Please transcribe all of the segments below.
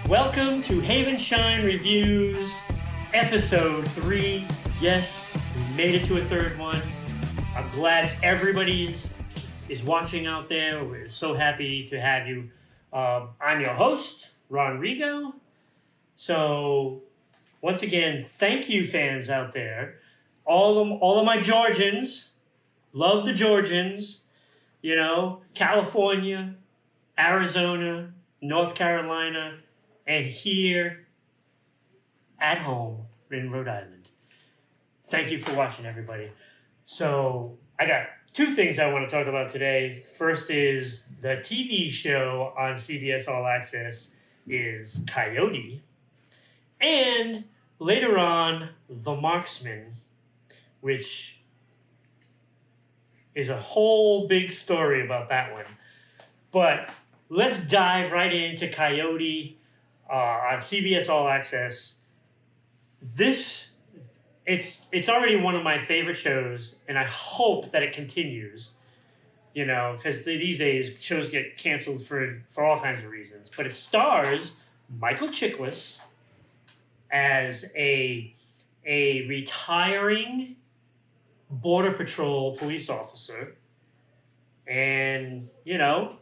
Welcome to HavenShine Reviews, Episode 3. Yes, we made it to a third one. I'm glad everybody is watching out there. We're so happy to have you. I'm your host, Ron Rigo. So, once again, thank you, fans out there. All of my Georgians, love the Georgians. You know, California, Arizona, North Carolina, and here at home in Rhode Island. Thank you for watching, everybody. So I got two things I want to talk about today. First is the TV show on CBS All Access is Coyote. And later on, The Marksman, which is a whole big story about that one. But let's dive right into Coyote on CBS All Access. It's already one of my favorite shows, and I hope that it continues. You know, because these days shows get canceled for all kinds of reasons. But it stars Michael Chiklis as a retiring Border Patrol police officer, and you know,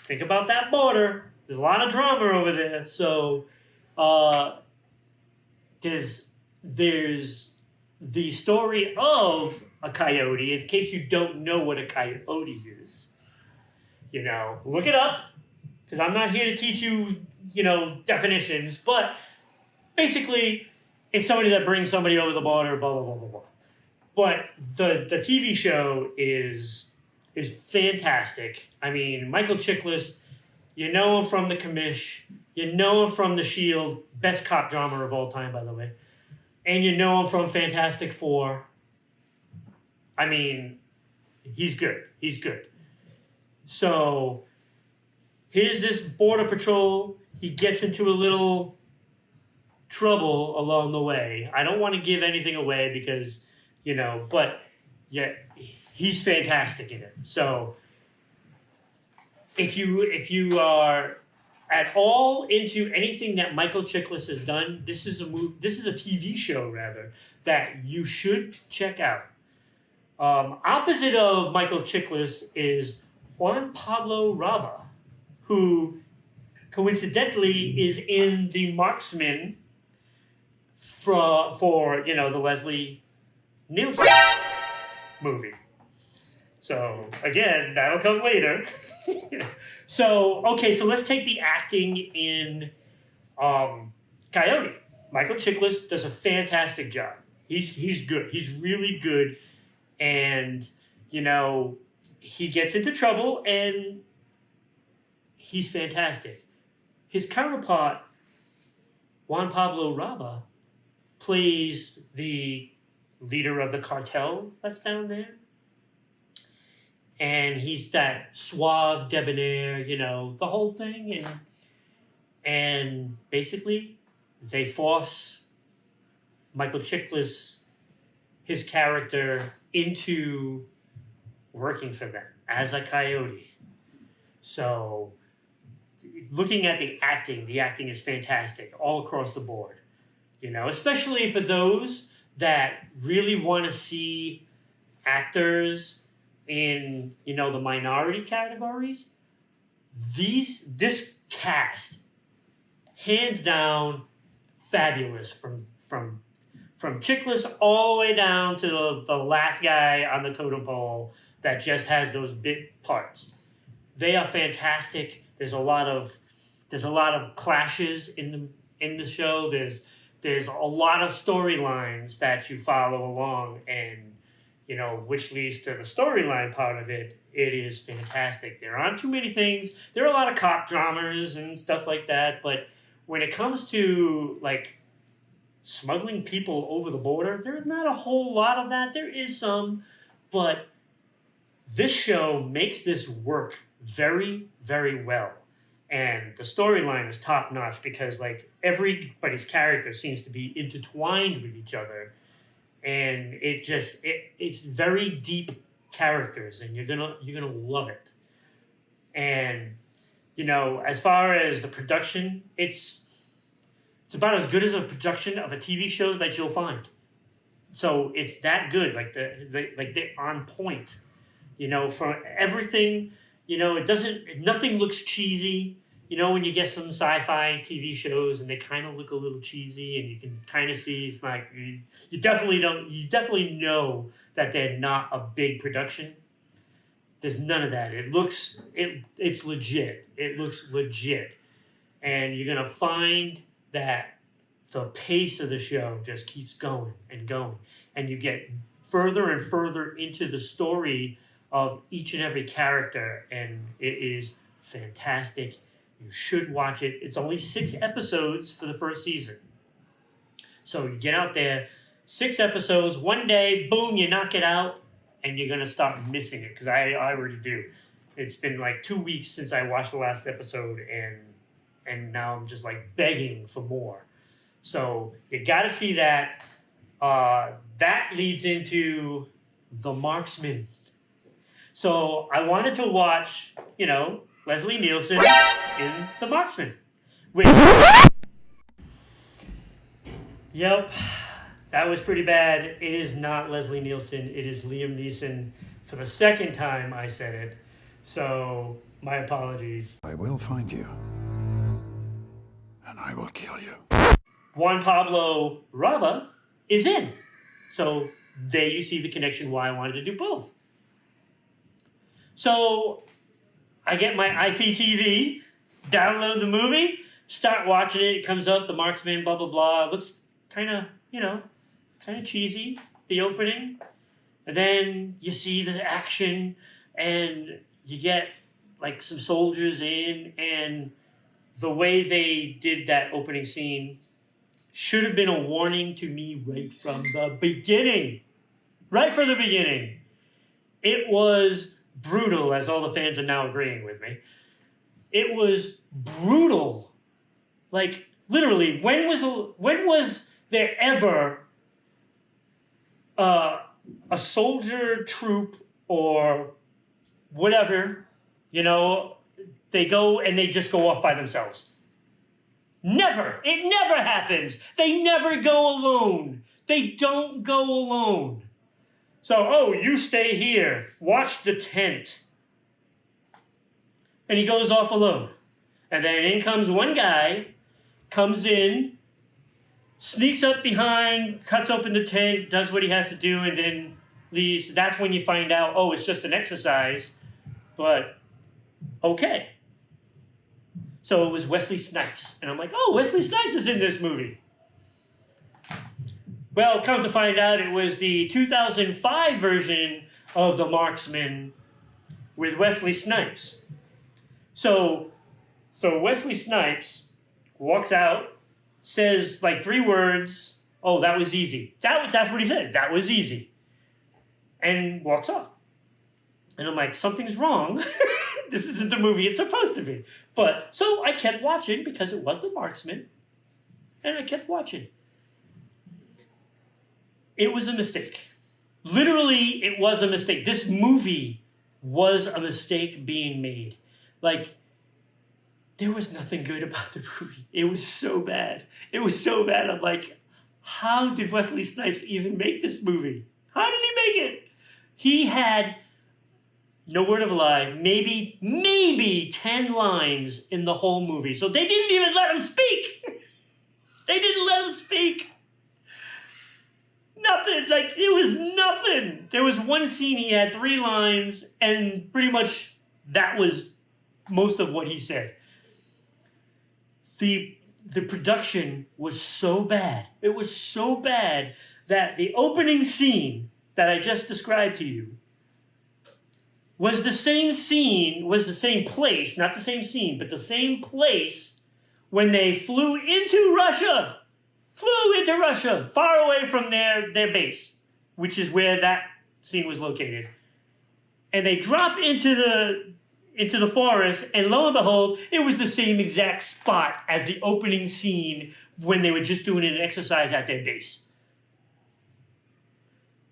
think about that border. There's a lot of drama over there. So there's the story of a coyote. In case you don't know what a coyote is, you know, look it up, because I'm not here to teach you, you know, definitions. But basically, it's somebody that brings somebody over the border. Blah blah blah blah blah. But the TV show is fantastic. I mean, Michael Chiklis, you know him from The Commish, you know him from The Shield, best cop drama of all time, by the way, and you know him from Fantastic Four. I mean, he's good. He's good. So here's this Border Patrol. He gets into a little trouble along the way. I don't want to give anything away because, you know, but yeah, he's fantastic in it. So if you are at all into anything that Michael Chiklis has done, this is a TV show rather that you should check out. Opposite of Michael Chiklis is Juan Pablo Raba, who coincidentally is in The Marksman for you know, the Leslie Nielsen movie. So again, that'll come later. So let's take the acting in Coyote. Michael Chiklis does a fantastic job. He's good. He's really good, and you know, he gets into trouble, and he's fantastic. His counterpart, Juan Pablo Raba, plays the leader of the cartel that's down there. And he's that suave, debonair, you know, the whole thing. And basically, they force Michael Chiklis, his character, into working for them as a coyote. So looking at the acting is fantastic all across the board. You know, especially for those that really want to see actors in, you know, the minority categories. This cast, hands down, fabulous, from Chiklis all the way down to the last guy on the totem pole that just has those bit parts. They are fantastic. There's a lot of clashes in the show. There's a lot of storylines that you follow along, and you know, which leads to the storyline part of it. It is fantastic. There aren't too many things. There are a lot of cop dramas and stuff like that, but when it comes to like smuggling people over the border, there's not a whole lot of that. There is some, but this show makes this work very, very well. And the storyline is top notch because like everybody's character seems to be intertwined with each other, and it's very deep characters, and you're gonna love it. And you know, as far as the production, it's It's about as good as a production of a TV show that you'll find. So it's that good, like they're on point, for everything. Nothing looks cheesy. When you get some sci-fi TV shows and they kind of look a little cheesy, and you can kind of see it's like you definitely know that they're not a big production. There's none of that. It's legit. It looks legit, and you're gonna find that the pace of the show just keeps going and going, and you get further and further into the story of each and every character, and it is fantastic. You should watch it. It's only 6 episodes for the first season. So you get out there, 6 episodes, one day, boom, you knock it out, and you're going to start missing it, because I already do. It's been like 2 weeks since I watched the last episode, and now I'm just like begging for more. So you got to see that. That leads into The Marksman. So I wanted to watch, Leslie Nielsen in The Marksman. Yep, that was pretty bad. It is not Leslie Nielsen. It is Liam Neeson. For the second time I said it. So my apologies. I will find you. And I will kill you. Juan Pablo Raba is in. So there you see the connection why I wanted to do both. So I get my IPTV, download the movie, start watching it. It comes up, The Marksman, blah, blah, blah. It looks kind of, kind of cheesy, the opening. And then you see the action, and you get like some soldiers in, and the way they did that opening scene should have been a warning to me right from the beginning. Right from the beginning. It was brutal, as all the fans are now agreeing with me. It was brutal. Like, literally, when was there ever a soldier troop or whatever, they go and they just go off by themselves? Never. It never happens. They never go alone. They don't go alone. So, you stay here. Watch the tent. And he goes off alone. And then in comes one guy, comes in, sneaks up behind, cuts open the tent, does what he has to do, and then leaves. That's when you find out, it's just an exercise. But, okay. So it was Wesley Snipes. And I'm like, Wesley Snipes is in this movie. Well, come to find out, it was the 2005 version of The Marksman with Wesley Snipes. So Wesley Snipes walks out, says like 3 words, that was easy. That's what he said, that was easy. And walks off. And I'm like, something's wrong. This isn't the movie it's supposed to be. But, so I kept watching because it was The Marksman. And I kept watching. It was a mistake. Literally, it was a mistake. This movie was a mistake being made. Like, there was nothing good about the movie. It was so bad. It was so bad. I'm like, how did Wesley Snipes even make this movie? How did he make it? He had, no word of a lie, maybe 10 lines in the whole movie. So they didn't even let him speak. They didn't let him speak. Nothing. Like, it was nothing. There was one scene he had 3 lines, and pretty much that was most of what he said. The production was so bad. It was so bad that the opening scene that I just described to you was the same place, not the same scene, but the same place when they flew into Russia, far away from their base, which is where that scene was located. And they drop into the forest, and lo and behold, it was the same exact spot as the opening scene when they were just doing an exercise at their base.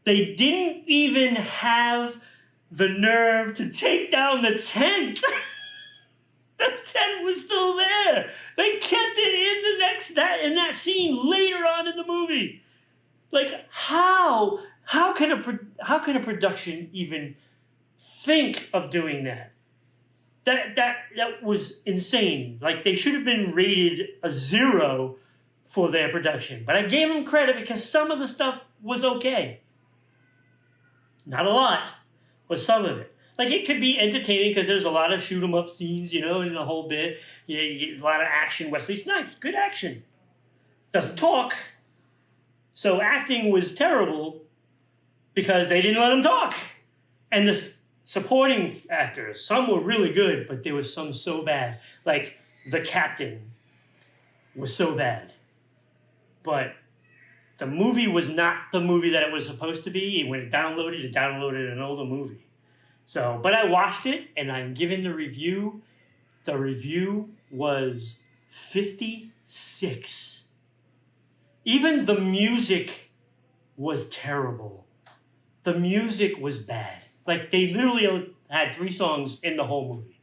They didn't even have the nerve to take down the tent. They Ted was still there. They kept it in that scene later on in the movie. Like, how can a production even think of doing that? That was insane. Like, they should have been rated a 0 for their production. But I gave them credit because some of the stuff was okay. Not a lot, but some of it. Like, it could be entertaining because there's a lot of shoot 'em up scenes, you know, in the whole bit. You get a lot of action. Wesley Snipes, good action. Doesn't talk. So acting was terrible because they didn't let him talk. And the supporting actors, some were really good, but there was some so bad. Like, the captain was so bad. But the movie was not the movie that it was supposed to be. And when it downloaded an older movie. So, but I watched it, and I'm giving the review. The review was 56. Even the music was terrible. The music was bad. Like, they literally had 3 songs in the whole movie.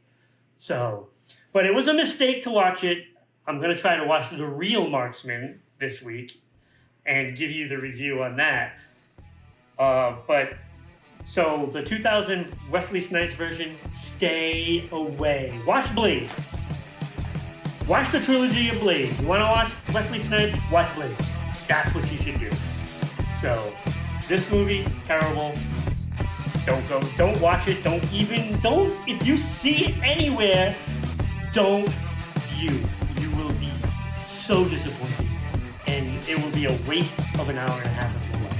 So, but it was a mistake to watch it. I'm going to try to watch The Real Marksman this week and give you the review on that. So the 2000 Wesley Snipes version, stay away. Watch Blade. Watch the trilogy of Blade. You want to watch Wesley Snipes? Watch Blade. That's what you should do. So, this movie, terrible. Don't watch it. If you see it anywhere, don't view. You will be so disappointed. And it will be a waste of an hour and a half of your life.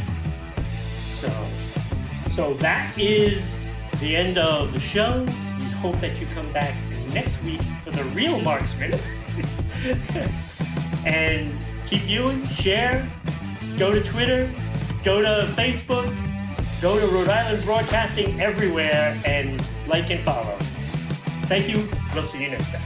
So that is the end of the show. We hope that you come back next week for The Real Marksman. And keep viewing, share, go to Twitter, go to Facebook, go to Rhode Island Broadcasting everywhere, and like and follow. Thank you. We'll see you next time.